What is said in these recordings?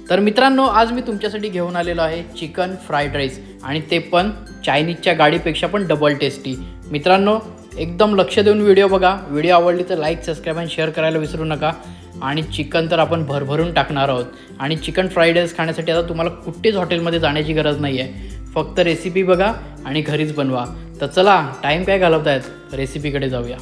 तर मित्रांनो, आज मी तुमच्यासाठी घेऊन आलेलो आहे चिकन फ्राईड राईस, आणि ते पण चायनीजच्या गाडीपेक्षा पण डबल टेस्टी. मित्रांनो, एकदम लक्ष देऊन व्हिडिओ बघा. व्हिडिओ आवडली तर लाईक, सबस्क्राईब आणि शेअर करायला विसरू नका. आणि चिकन तर आपण भरभरून टाकणार आहोत. आणि चिकन फ्राईड राईस खाण्यासाठी आता तुम्हाला कुठेच हॉटेलमध्ये जाण्याची गरज नाही आहे. फक्त रेसिपी बघा आणि घरीच बनवा. तर चला, टाईम काय घालवतायत, रेसिपीकडे जाऊया.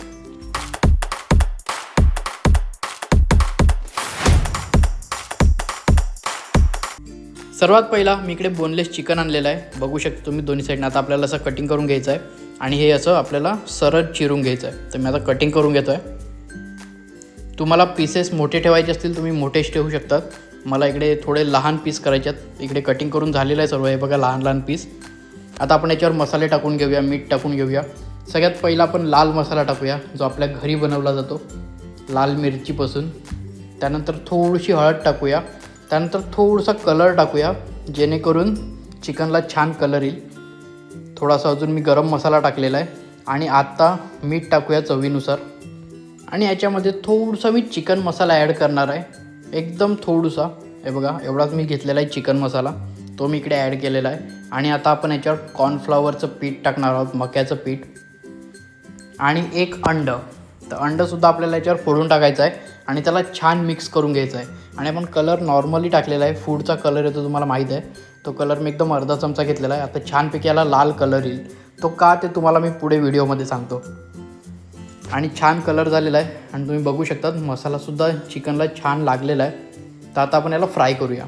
सर्वात पहिला मी इकडे बोनलेस चिकन आणलेलं आहे. बघू शकता तुम्ही दोन्ही साईडनं. आता आपल्याला असं कटिंग करून घ्यायचं आहे आणि हे असं आपल्याला सरळ चिरून घ्यायचं आहे. तर मी आता कटिंग करून घेतो आहे. तुम्हाला पीसेस मोठे ठेवायचे असतील तुम्ही मोठेच ठेवू शकतात. मला इकडे थोडे लहान पीस करायचे आहेत. इकडे कटिंग करून झालेलं आहे सर्व. हे बघा, लहान लहान पीस. आता आपण याच्यावर मसाले टाकून घेऊया, मीठ टाकून घेऊया. सगळ्यात पहिला आपण लाल मसाला टाकूया, जो आपल्या घरी बनवला जातो, लाल मिरचीपासून. त्यानंतर थोडीशी हळद टाकूया. त्यानंतर थोडासा कलर टाकूया, जेणेकरून चिकनला छान कलर येईल. थोडासा अजून मी गरम मसाला टाकलेला आहे. आणि आता मीठ टाकूया चवीनुसार. आणि याच्यामध्ये थोडासा मी चिकन मसाला ॲड करणार आहे, एकदम थोडासा. हे बघा, एवढाच मी घेतलेला आहे चिकन मसाला, तो मी इकडे ॲड केलेला आहे. आणि आता आपण याच्यावर कॉर्नफ्लॉवरचं पीठ टाकणार आहोत, मक्याचं पीठ. आणि एक अंड. तर अंडंसुद्धा आपल्याला याच्यावर फोडून टाकायचं आहे आणि त्याला छान मिक्स करून घ्यायचं आहे. आणि आपण कलर नॉर्मली टाकलेला आहे, फूडचा कलर येतो तुम्हाला माहीत आहे. तो कलर मी एकदम अर्धा चमचा घेतलेला आहे. आता छानपैकी याला लाल कलर येईल. तो का ते तुम्हाला मी पुढे व्हिडिओमध्ये सांगतो. आणि छान कलर झालेला आहे आणि तुम्ही बघू शकता मसालासुद्धा चिकनला छान लागलेला आहे. तर आता आपण याला फ्राय करूया.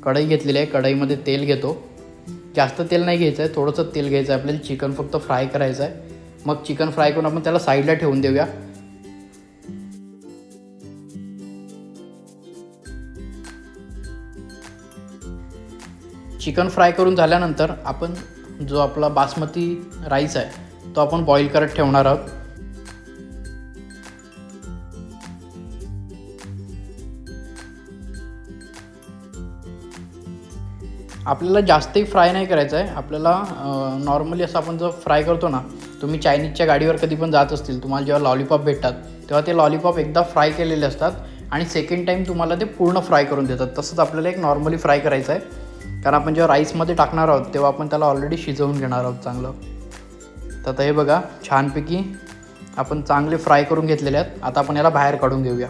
कढई घेतलेली आहे, कढईमध्ये तेल घेतो. जास्त तेल नाही घ्यायचं आहे, थोडंसं तेल घ्यायचं आहे. आपल्याला चिकन फक्त फ्राय करायचं आहे. मग चिकन फ्राय करून आपण त्याला साईडला ठेवून देऊया. चिकन फ्राय करून झाल्यानंतर आपण जो आपला बासमती राईस आहे तो आपण बॉईल करत ठेवणार आहोत. आपल्याला जास्तही फ्राय नाही करायचं आहे. आपल्याला नॉर्मली असं आपण जो फ्राय करतो ना, तुम्ही चायनीजच्या गाडीवर कधी पण जात असतील, तुम्हाला जेव्हा लॉलीपॉप भेटतात तेव्हा ते लॉलीपॉप एकदा फ्राय केलेले असतात आणि सेकंड टाईम तुम्हाला ते पूर्ण फ्राय करून देतात. तसंच आपल्याला एक नॉर्मली फ्राय करायचं आहे. कारण आपण जेव्हा राईसमध्ये टाकणार आहोत तेव्हा आपण त्याला ऑलरेडी शिजवून घेणार आहोत चांगलं. तर आता हे बघा, छानपैकी आपण चांगले फ्राय करून घेतलेले आहेत. आता आपण याला बाहेर काढून घेऊया.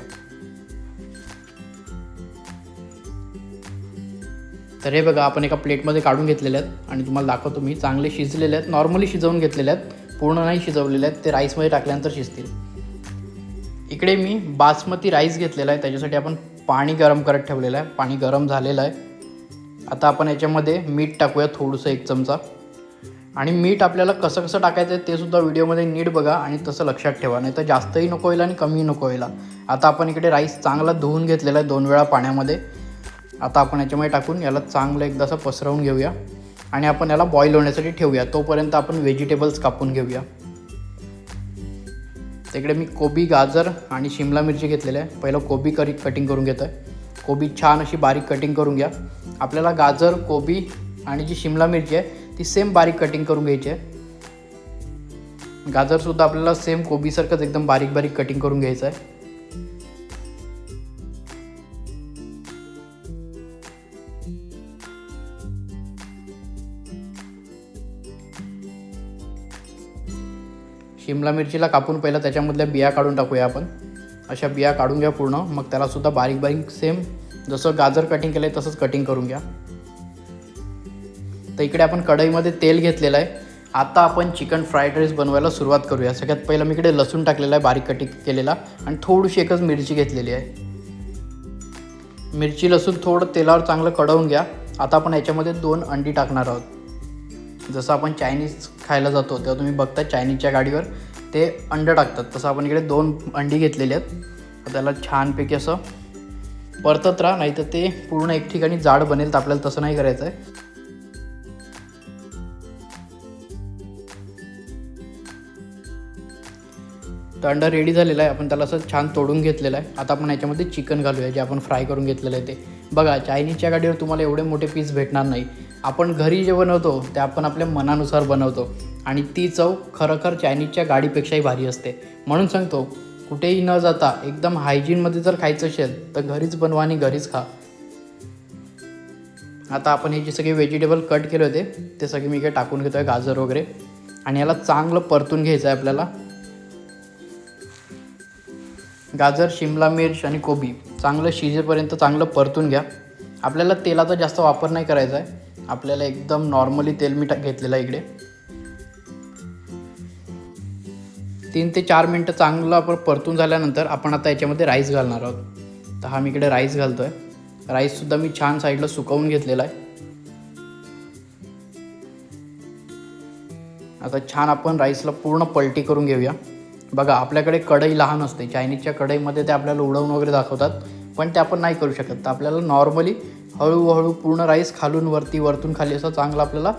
तर हे बघा, आपण एका प्लेटमध्ये काढून घेतलेले आहेत आणि तुम्हाला दाखवतो मी. चांगले शिजलेले आहेत, नॉर्मली शिजवून घेतलेले आहेत, पूर्ण नाही शिजवलेले आहेत. ते राईसमध्ये टाकल्यानंतर शिजतील. इकडे मी बासमती राईस घेतलेला आहे, त्याच्यासाठी आपण पाणी गरम करत ठेवलेलं आहे. पाणी गरम झालेलं आहे. आता आपण याच्यामध्ये मीठ टाकूया, थोडंसं 1 चमचा. आणि मीठ आपल्याला कसं कसं टाकायचं आहे ते सुद्धा व्हिडिओमध्ये नीट बघा आणि तसं लक्षात ठेवा, नाही तर जास्तही नको व्हायला आणि कमीही नको व्हायला. आता आपण इकडे राईस चांगला धुवून घेतलेला आहे 2 वेळा पाण्यामध्ये. आता आपण याच्यामध्ये टाकून याला चांगलं एकदा असं पसरवून घेऊया आणि आपण याला बॉईल होण्यासाठी ठेवूया. तोपर्यंत आपण व्हेजिटेबल्स कापून घेऊया. तिकडे मी कोबी, गाजर आणि शिमला मिरची घेतलेल्या आहे. पहिलं कोबी कटिंग करून घेतो आहे. कोबी छान अशी बारीक कटिंग करून घ्या. आपल्याला गाजर, कोबी आणि जी शिमला मिरची आहे ती सेम बारीक कटिंग करून घ्यायची आहे. गाजरसुद्धा आपल्याला सेम कोबीसारखंच एकदम बारीक बारीक कटिंग करून घ्यायचं आहे. शिमला मिरचीला कापून पहिला त्याच्यामधल्या बिया काढून टाकूया आपण. अशा बिया काढून घ्या पूर्ण. मग त्यालासुद्धा बारीक बारीक सेम जसं गाजर कटिंग केलं आहे तसंच कटिंग करून घ्या. तर इकडे आपण कढईमध्ये तेल घेतलेलं आहे. आता आपण चिकन फ्राईड राईस बनवायला सुरुवात करूया. सगळ्यात पहिलं मी इकडे लसूण टाकलेला आहे बारीक कटिंग केलेला आणि थोडीशी एकच मिरची घेतलेली आहे. मिरची लसूण थोडं तेलावर चांगलं कढवून घ्या. आता आपण याच्यामध्ये 2 अंडी टाकणार आहोत. जसं आपण चायनीज खायला जातो तेव्हा तुम्ही बघता चायनीजच्या गाडीवर ते अंडं टाकतात, तसं आपण इकडे 2 अंडी घेतलेली आहेत. त्याला छानपैकी असं परतत राहा, नाही तर ते पूर्ण एक ठिकाणी जाड बनेल. तर आपल्याला तसं नाही करायचं आहे. तर अंडा रेडी झालेला आहे. आपण त्याला असं छान तोडून घेतलेलं आहे. आता आपण याच्यामध्ये चिकन घालूया, जे आपण फ्राय करून घेतलेलं आहे ते. बघा, चायनीजच्या गाडीवर तुम्हाला एवढे मोठे पीस भेटणार नाही. आपण घरी जे बनवतो ते आपण आपल्या मनानुसार बनवतो आणि ती चव खरोखर चायनीजच्या गाडीपेक्षाही भारी असते. म्हणून सांगतो, कुठेही न जाता एकदम हायजीनमध्ये जर खायचं असेल तर घरीच बनवा आणि घरीच खा. आता आपण हे जे सगळे व्हेजिटेबल कट केले होते ते सगळे मी इकडे टाकून घेतो आहे, गाजर वगैरे. आणि याला चांगलं परतून घ्यायचं आहे आपल्याला. गाजर, शिमला मिर्च आणि कोबी चांगलं शिजेपर्यंत चांगलं परतून घ्या. आपल्याला तेलाचा जास्त वापर नाही करायचा आहे. आपल्याला एकदम नॉर्मली तेल मी घेतलेलं आहे इकडे. 3 ते 4 मिनटं चांगलं आपण परतून झाल्यानंतर आपण आता याच्यामध्ये राईस घालणार आहोत. तर हा मी इकडे राईस घालतो आहे. राईससुद्धा मी छान साईडला सुकवून घेतलेला आहे. आता छान आपण राईसला पूर्ण पलटी करून घेऊया. बघा आपल्याकडे कढई लहान असते, चायनीजच्या कढईमध्ये ते आपल्याला उडवून वगैरे दाखवतात, पण ते आपण नाही करू शकत. तर आपल्याला नॉर्मली हळूहळू पूर्ण राईस खालून वरती, वरतून खाली असं चांगलं आपल्याला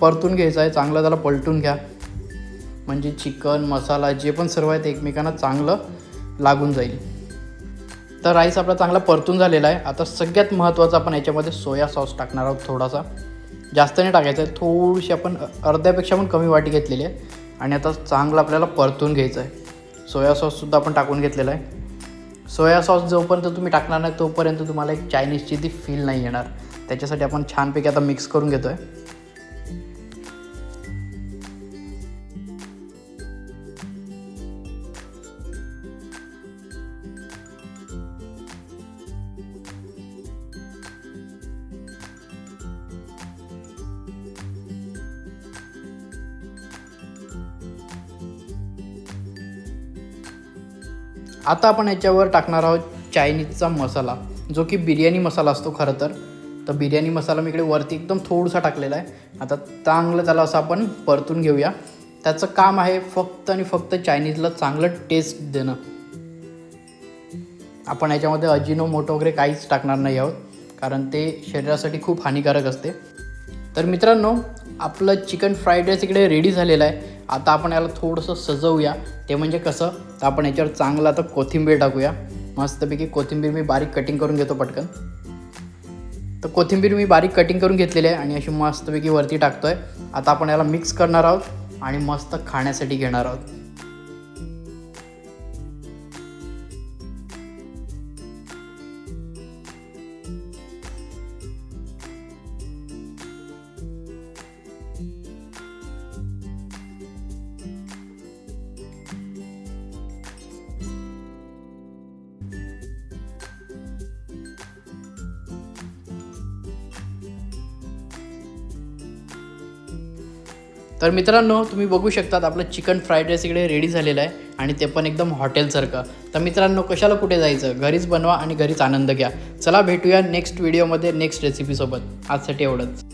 परतून घ्यायचं आहे. चांगलं त्याला पलटून घ्या, म्हणजे चिकन मसाला जे पण सर्व आहे ते एकमेकांना चांगलं लागून जाईल. तर राईस आपला चांगला परतून झालेला आहे. आता सगळ्यात महत्त्वाचं आपण याच्यामध्ये सोया सॉस टाकणार आहोत. थोडासा, जास्त नाही टाकायचं आहे, थोडीशी आपण अर्ध्यापेक्षा पण कमी वाटी घेतलेली आहे. आणि आता चांगलं आपल्याला परतून घ्यायचं आहे. सोया सॉससुद्धा आपण टाकून घेतलेला आहे. सोया सॉस जोपर्यंत तुम्ही टाकणार नाही तोपर्यंत तुम्हाला एक चायनीजची ती फील नाही येणार. त्याच्यासाठी आपण छानपैकी आता मिक्स करून घेतो आहे. आता आपण याच्यावर टाकणार आहोत चायनीजचा मसाला, जो की बिर्याणी मसाला असतो खरं तर. तर बिर्याणी मसाला मी इकडे वरती एकदम थोडासा टाकलेला आहे. आता चांगलं त्याला असं आपण परतून घेऊया. त्याचं काम आहे फक्त आणि फक्त चायनीजला चांगलं टेस्ट देणं. आपण याच्यामध्ये अजिनोमोटो वगैरे काहीच टाकणार नाही आहोत, कारण ते शरीरासाठी खूप हानिकारक असते. तर मित्रांनो, आपलं चिकन फ्राईड राईस इकडे रेडी झालेलं आहे. आता आपण याला थोडंसं सजवूया. ते म्हणजे कसं, तर आपण याच्यावर चांगलं आता कोथिंबीर टाकूया. मस्तपैकी कोथिंबीर मी बारीक कटिंग करून घेतो पटकन. तर कोथिंबीर मी बारीक कटिंग करून घेतलेली आहे आणि अशी मस्तपैकी वरती टाकतो आहे. आता आपण याला मिक्स करणार आहोत आणि मस्त खाण्यासाठी घेणार आहोत. तर मित्रांनो, तुम्ही बघू शकतात आपलं चिकन फ्राईड राईस इकडे रेडी झालेलं आहे आणि ते पण एकदम हॉटेलसारखं. तर मित्रांनो, कशाला कुठे जायचं, घरीच बनवा आणि घरीच आनंद घ्या. चला भेटूया नेक्स्ट व्हिडिओमध्ये नेक्स्ट रेसिपीसोबत. आजसाठी एवढंच.